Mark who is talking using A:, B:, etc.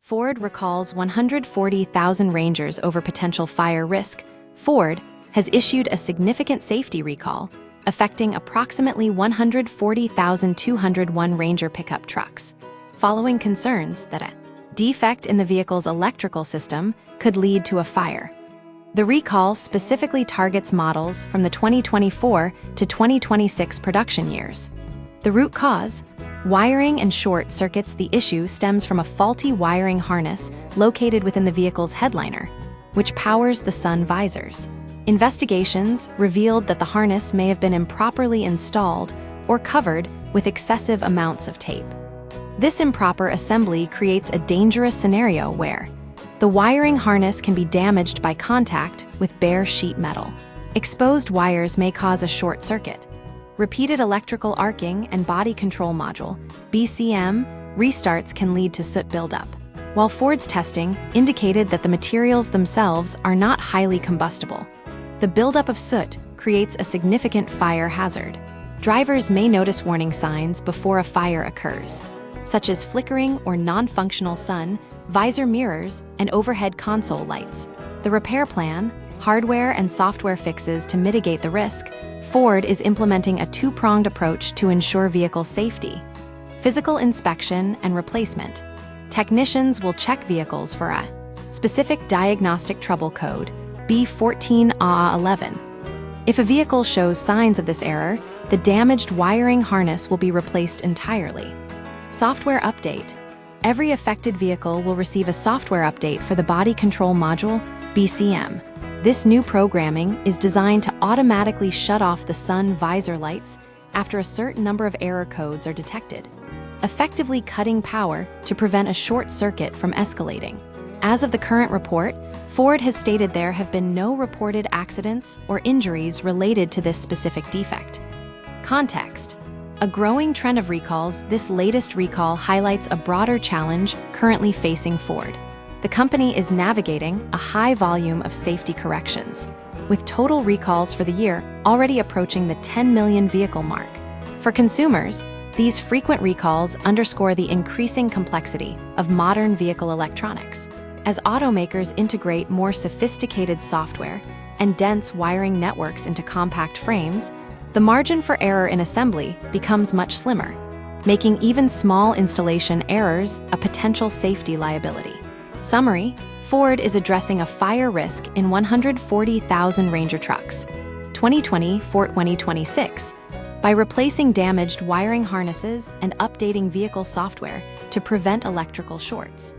A: Ford recalls 140,000 Rangers over potential fire risk. Ford has issued a significant safety recall, affecting approximately 140,201 Ranger pickup trucks, following concerns that a defect in the vehicle's electrical system could lead to a fire. The recall specifically targets models from the 2024 to 2026 production years. The root cause? Wiring and short circuits. The issue stems from a faulty wiring harness located within the vehicle's headliner, which powers the sun visors. Investigations revealed that the harness may have been improperly installed or covered with excessive amounts of tape. This improper assembly creates a dangerous scenario where the wiring harness can be damaged by contact with bare sheet metal. Exposed wires may cause a short circuit. Repeated electrical arcing and body control module (BCM) restarts can lead to soot buildup, while Ford's testing indicated that the materials themselves are not highly combustible. The buildup of soot creates a significant fire hazard. Drivers may notice warning signs before a fire occurs, such as flickering or non-functional sun, visor mirrors, and overhead console lights. The repair plan, hardware and software fixes to mitigate the risk. Ford is implementing a two-pronged approach to ensure vehicle safety. Physical inspection and replacement. Technicians will check vehicles for a specific diagnostic trouble code, B14AA11. If a vehicle shows signs of this error, the damaged wiring harness will be replaced entirely. Software update. Every affected vehicle will receive a software update for the body control module, BCM. This new programming is designed to automatically shut off the sun visor lights after a certain number of error codes are detected, effectively cutting power to prevent a short circuit from escalating. As of the current report, Ford has stated there have been no reported accidents or injuries related to this specific defect. Context. A growing trend of recalls, this latest recall highlights a broader challenge currently facing Ford. The company is navigating a high volume of safety corrections, with total recalls for the year already approaching the 10 million vehicle mark. For consumers, these frequent recalls underscore the increasing complexity of modern vehicle electronics. As automakers integrate more sophisticated software and dense wiring networks into compact frames, the margin for error in assembly becomes much slimmer, making even small installation errors a potential safety liability. Summary: Ford is addressing a fire risk in 140,000 Ranger trucks, 2020–2026, by replacing damaged wiring harnesses and updating vehicle software to prevent electrical shorts.